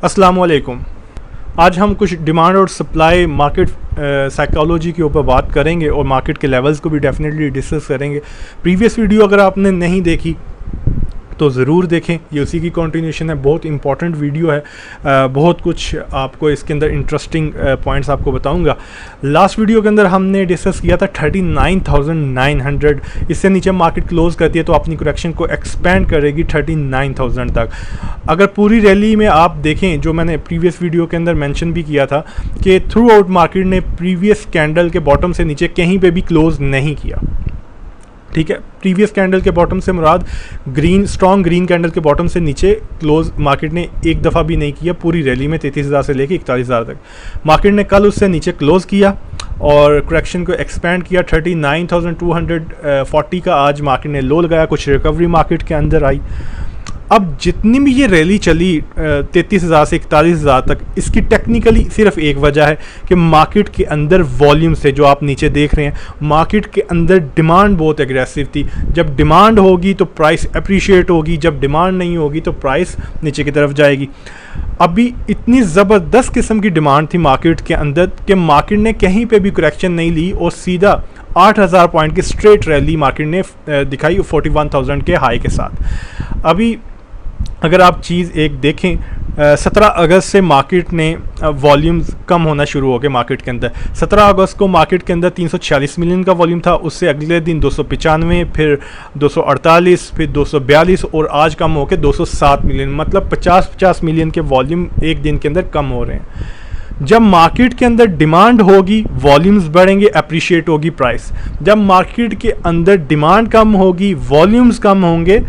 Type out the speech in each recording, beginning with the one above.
अस्सलाम वालेकुम। आज हम कुछ डिमांड और सप्लाई मार्केट साइकोलॉजी के ऊपर बात करेंगे और मार्केट के लेवल्स को भी डेफिनेटली डिस्कस करेंगे। प्रीवियस वीडियो अगर आपने नहीं देखी तो ज़रूर देखें, ये उसी की कंटिन्यूशन है। बहुत इंपॉर्टेंट वीडियो है, बहुत कुछ आपको इसके अंदर इंटरेस्टिंग पॉइंट्स आपको बताऊंगा। लास्ट वीडियो के अंदर हमने डिस्कस किया था 39,900, इससे नीचे मार्केट क्लोज करती है तो अपनी करेक्शन को एक्सपेंड करेगी 39,000 तक। अगर पूरी रैली में आप देखें, जो मैंने प्रीवियस वीडियो के अंदर मेंशन भी किया था कि थ्रू आउट मार्केट ने प्रीवियस कैंडल के बॉटम से नीचे कहीं पे भी क्लोज नहीं किया। ठीक है, प्रीवियस कैंडल के बॉटम से मुराद स्ट्रॉन्ग ग्रीन कैंडल के बॉटम से नीचे क्लोज मार्केट ने एक दफ़ा भी नहीं किया पूरी रैली में 33,000 से लेके 41,000 तक। मार्केट ने कल उससे नीचे क्लोज किया और करेक्शन को एक्सपेंड किया। 39,240 का आज मार्केट ने लो लगाया, कुछ रिकवरी मार्केट के अंदर आई। अब जितनी भी ये रैली चली 33,000 से 41,000 तक, इसकी टेक्निकली सिर्फ एक वजह है कि मार्केट के अंदर वॉल्यूम से, जो आप नीचे देख रहे हैं, मार्केट के अंदर डिमांड बहुत एग्रेसिव थी। जब डिमांड होगी तो प्राइस अप्रिशिएट होगी, जब डिमांड नहीं होगी तो प्राइस नीचे की तरफ जाएगी। अभी इतनी ज़बरदस्त किस्म की डिमांड थी मार्केट के अंदर कि मार्केट ने कहीं पे भी करेक्शन नहीं ली और सीधा 8,000 पॉइंट की स्ट्रेट रैली मार्केट ने दिखाई 41,000 के हाई के साथ। अभी अगर आप चीज़ एक देखें, 17 अगस्त से मार्केट ने वॉल्यूम्स कम होना शुरू हो गए मार्केट के अंदर। 17 अगस्त को मार्केट के अंदर 346 मिलियन का वॉल्यूम था, उससे अगले दिन 295, फिर 248, फिर 242 और आज कम होकर 207 मिलियन, मतलब 50-50 मिलियन के वॉल्यूम एक दिन के अंदर कम हो रहे हैं। जब मार्केट के अंदर डिमांड होगी वॉल्यूम्स बढ़ेंगे, अप्रिशिएट होगी प्राइस। जब मार्केट के अंदर डिमांड कम होगी, वॉल्यूम्स कम होंगे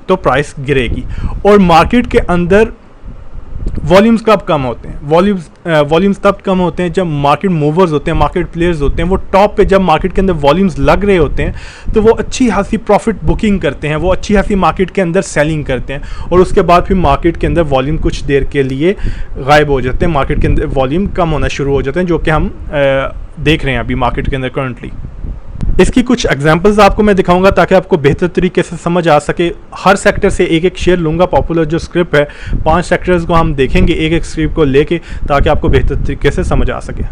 तो प्राइस गिरेगी। और मार्केट के अंदर वॉल्यूम्स कब कम होते हैं? वॉल्यूम्स तब कम होते हैं जब मार्केट मूवर्स होते हैं, मार्केट प्लेयर्स होते हैं, वो टॉप पे जब मार्केट के अंदर वॉल्यूम्स लग रहे होते हैं तो वो अच्छी खासी प्रॉफिट बुकिंग करते हैं, वो अच्छी खासी मार्केट के अंदर सेलिंग करते हैं और उसके बाद फिर मार्केट के अंदर वॉल्यूम कुछ देर के लिए गायब हो जाते हैं, मार्केट के अंदर वॉल्यूम कम होना शुरू हो जाते हैं, जो कि हम देख रहे हैं अभी मार्केट के अंदर करंटली। इसकी कुछ एग्जांपल्स आपको मैं दिखाऊंगा ताकि आपको बेहतर तरीके से समझ आ सके। हर सेक्टर से एक एक शेयर लूँगा, पॉपुलर जो स्क्रिप्ट है 5 सेक्टर्स को हम देखेंगे एक एक स्क्रिप्ट को लेके, ताकि आपको बेहतर तरीके से समझ आ सके।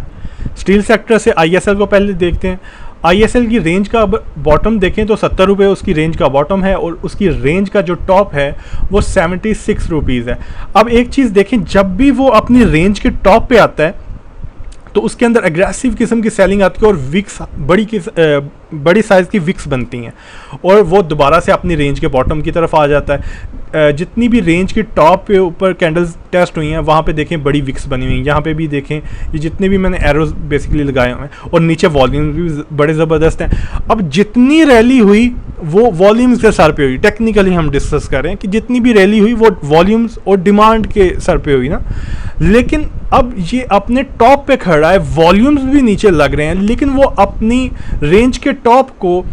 स्टील सेक्टर से ISL को पहले देखते हैं। ISL की रेंज का बॉटम देखें तो 70 रुपये उसकी रेंज का बॉटम है और उसकी रेंज का जो टॉप है वो 76 रुपीज़ है। अब एक चीज़ देखें, जब भी वो अपनी रेंज के टॉप पे आता है तो उसके अंदर एग्रेसिव किस्म की सेलिंग आती है और विक्स बड़ी साइज़ की विक्स बनती हैं और वो दोबारा से अपनी रेंज के बॉटम की तरफ आ जाता है। जितनी भी रेंज के टॉप पे ऊपर कैंडल्स टेस्ट हुई हैं वहाँ पे देखें बड़ी विक्स बनी हुई हैं। यहाँ पे भी देखें, ये जितने भी मैंने एरोज बेसिकली लगाए हुए हैं और नीचे वॉल्यूम भी बड़े ज़बरदस्त हैं। अब जितनी रैली हुई वो वॉल्यूम्स के सर पे हुई। टेक्निकली हम डिस्कस कर रहे हैं कि जितनी भी रैली हुई वो वॉल्यूम्स और डिमांड के सर पे हुई ना, लेकिन अब ये अपने टॉप पे खड़ा है, वॉल्यूम्स भी नीचे लग रहे हैं, लेकिन वो अपनी रेंज के टॉप को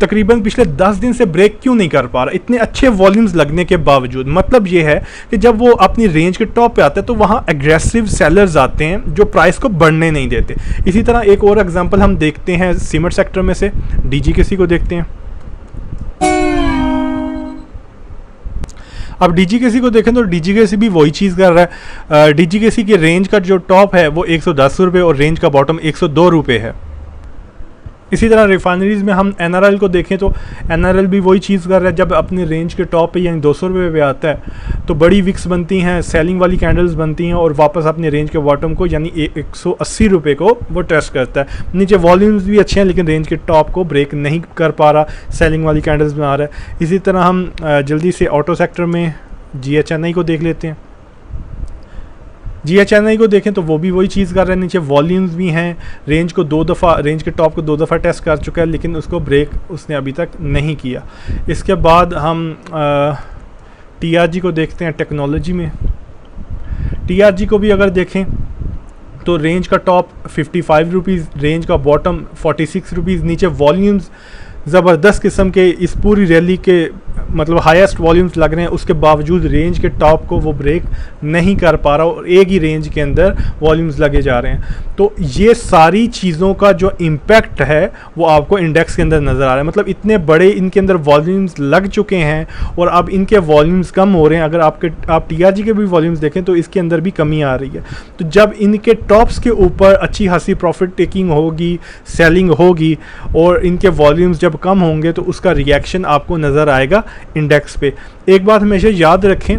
तकरीबन पिछले 10 दिन से ब्रेक क्यों नहीं कर पा रहा, इतने अच्छे वॉल्यूम्स लगने के बावजूद? मतलब ये है कि जब वो अपनी रेंज के टॉप पे आता है तो वहाँ एग्रेसिव सेलर्स आते हैं जो प्राइस को बढ़ने नहीं देते। इसी तरह एक और एग्जांपल हम देखते हैं सीमेंट सेक्टर में से, DGKC को देखते हैं। अब DGKC को देखें तो DGKC भी वही चीज़ कर रहा है। DGKC की रेंज का जो टॉप है वो 110 रुपये और रेंज का बॉटम 102 रुपये है। इसी तरह रिफाइनरीज में हम NRL को देखें तो NRL भी वही चीज़ कर रहा है। जब अपनी रेंज के टॉप पे यानी 200 रुपये पे आता है तो बड़ी विक्स बनती हैं, सेलिंग वाली कैंडल्स बनती हैं और वापस अपनी रेंज के बॉटम को यानी 180 रुपये को वो टेस्ट करता है। नीचे वॉल्यूम्स भी अच्छे हैं लेकिन रेंज के टॉप को ब्रेक नहीं कर पा रहा, सेलिंग वाली कैंडल्स बना रहा है। इसी तरह हम जल्दी से ऑटो सेक्टर में GHNI को देख लेते हैं। GHNI को देखें तो वो भी वही चीज़ कर रहे हैं, नीचे वॉल्यूम्स भी हैं, रेंज के टॉप को 2 दफ़ा टेस्ट कर चुका है लेकिन उसको ब्रेक उसने अभी तक नहीं किया। इसके बाद हम TRG को देखते हैं। टेक्नोलॉजी में TRG को भी अगर देखें तो रेंज का टॉप 55 रुपीज़, रेंज का बॉटम 46 रुपीज़, नीचे वॉल्यूम्स ज़बरदस्त किस्म के इस पूरी रैली के मतलब हाईएस्ट वॉल्यूम्स लग रहे हैं, उसके बावजूद रेंज के टॉप को वो ब्रेक नहीं कर पा रहा और एक ही रेंज के अंदर वॉल्यूम्स लगे जा रहे हैं। तो ये सारी चीज़ों का जो इम्पैक्ट है वो आपको इंडेक्स के अंदर नज़र आ रहा है। मतलब इतने बड़े इनके अंदर वॉल्यूम्स लग चुके हैं और अब इनके वॉल्यूम्स कम हो रहे हैं। अगर आप टीआरजी के भी वॉल्यूम्स देखें तो इसके अंदर भी कमी आ रही है। तो जब इनके टॉप्स के ऊपर अच्छी खासी प्रॉफिट टेकिंग होगी, सेलिंग होगी और इनके वॉल्यूम्स जब कम होंगे तो उसका रिएक्शन आपको नज़र आएगा इंडेक्स पे। एक बात हमेशा याद रखें,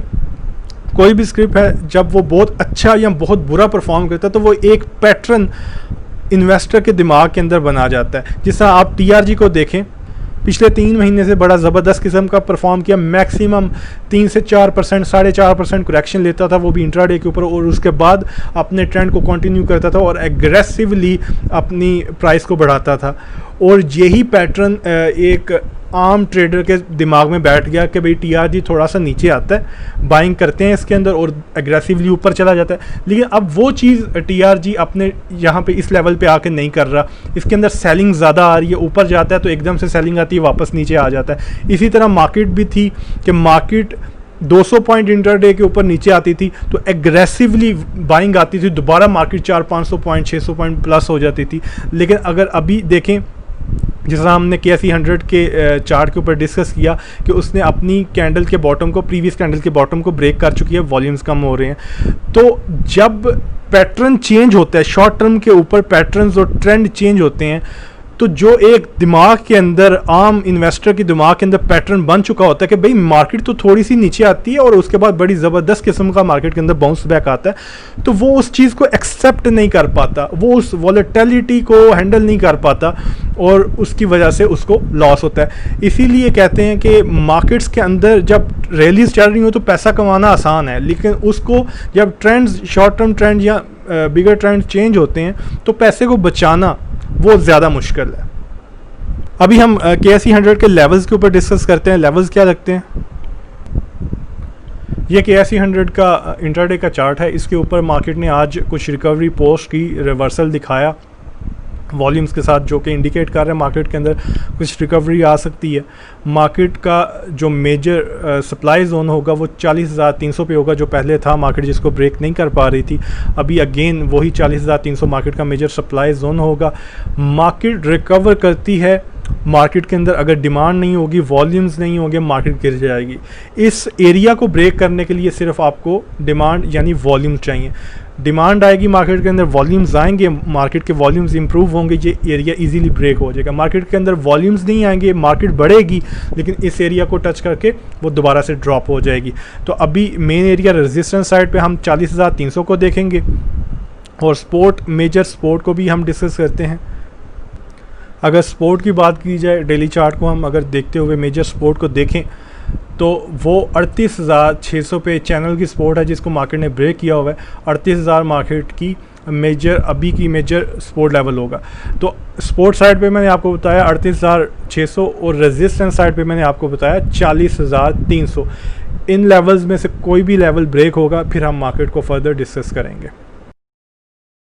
कोई भी स्क्रिप्ट है जब वो बहुत अच्छा या बहुत बुरा परफॉर्म करता है तो वो एक पैटर्न इन्वेस्टर के दिमाग के अंदर बना जाता है। जिस तरह आप टीआरजी को देखें, पिछले 3 महीने से बड़ा ज़बरदस्त किस्म का परफॉर्म किया, मैक्सिमम 3 से 4%, 4.5% करेक्शन लेता था, वो भी इंट्राडे के ऊपर, और उसके बाद अपने ट्रेंड को कंटिन्यू करता था और एग्रेसिवली अपनी प्राइस को बढ़ाता था। और यही पैटर्न एक आम ट्रेडर के दिमाग में बैठ गया कि भाई टीआरजी थोड़ा सा नीचे आता है, बाइंग करते हैं इसके अंदर और एग्रेसिवली ऊपर चला जाता है। लेकिन अब वो चीज़ टीआरजी अपने यहाँ पे इस लेवल पे आके नहीं कर रहा, इसके अंदर सेलिंग ज़्यादा आ रही है, ऊपर जाता है तो एकदम से सेलिंग आती है, वापस नीचे आ जाता है। इसी तरह मार्केट भी थी कि मार्केट 200 पॉइंट इंटरडे के ऊपर नीचे आती थी तो एग्रेसिवली बाइंग आती थी, दोबारा मार्केट 400-500 पॉइंट 600 पॉइंट प्लस हो जाती थी। लेकिन अगर अभी देखें, जिस तरह हमने KSE 100 के चार्ट के ऊपर डिस्कस किया कि उसने अपनी कैंडल के बॉटम को, प्रीवियस कैंडल के बॉटम को ब्रेक कर चुकी है, वॉल्यूम्स कम हो रहे हैं। तो जब पैटर्न चेंज होता है, शॉर्ट टर्म के ऊपर पैटर्न्स और ट्रेंड चेंज होते हैं, तो जो एक दिमाग के अंदर, आम इन्वेस्टर के दिमाग के अंदर पैटर्न बन चुका होता है कि भाई मार्केट तो थोड़ी सी नीचे आती है और उसके बाद बड़ी ज़बरदस्त किस्म का मार्केट के अंदर बाउंस बैक आता है, तो वो उस चीज़ को एक्सेप्ट नहीं कर पाता, वो उस वॉलेटिलिटी को हैंडल नहीं कर पाता और उसकी वजह से उसको लॉस होता है। इसीलिए कहते हैं कि मार्केट्स के अंदर जब रैलीज चल रही हो तो पैसा कमाना आसान है, लेकिन उसको जब ट्रेंड्स, शॉर्ट टर्म ट्रेंड या बिगर ट्रेंड चेंज होते हैं तो पैसे को बचाना वो ज़्यादा मुश्किल है। अभी हम KSE 100 के लेवल्स के ऊपर डिस्कस करते हैं। लेवल्स क्या रखते हैं, ये KSE 100 का इंट्राडे का चार्ट है। इसके ऊपर मार्केट ने आज कुछ रिकवरी पोस्ट की, रिवर्सल दिखाया वॉल्यूम्स के साथ, जो कि इंडिकेट कर रहे हैं मार्केट के अंदर कुछ रिकवरी आ सकती है। मार्केट का जो मेजर सप्लाई जोन होगा वो 40,300 पे होगा, जो पहले था मार्केट जिसको ब्रेक नहीं कर पा रही थी। अभी अगेन वही 40,300 मार्केट का मेजर सप्लाई जोन होगा। मार्केट रिकवर करती है, मार्केट के अंदर अगर डिमांड नहीं होगी, वॉल्यूम्स नहीं होंगे, मार्केट गिर जाएगी। इस एरिया को ब्रेक करने के लिए सिर्फ आपको डिमांड यानी वॉल्यूम चाहिए। डिमांड आएगी मार्केट के अंदर, वॉल्यूम्स आएंगे, मार्केट के वॉल्यूम्स इंप्रूव होंगे, ये एरिया इजीली ब्रेक हो जाएगा। मार्केट के अंदर वॉल्यूम्स नहीं आएंगे, मार्केट बढ़ेगी लेकिन इस एरिया को टच करके वो दोबारा से ड्रॉप हो जाएगी। तो अभी मेन एरिया रेजिस्टेंस साइड पे हम 40,300 को देखेंगे और स्पोर्ट, मेजर स्पोर्ट को भी हम डिस्कस करते हैं। अगर स्पोर्ट की बात की जाए, डेली चार्ट को हम अगर देखते हुए मेजर स्पोर्ट को देखें तो वो 38,600 पे चैनल की सपोर्ट है जिसको मार्केट ने ब्रेक किया हुआ है। 38,000 मार्केट की मेजर, अभी की मेजर सपोर्ट लेवल होगा। तो सपोर्ट साइड पे मैंने आपको बताया 38,600 और रेजिस्टेंस साइड पे मैंने आपको बताया 40,300। इन लेवल्स में से कोई भी लेवल ब्रेक होगा फिर हम मार्केट को फर्दर डिस्कस करेंगे।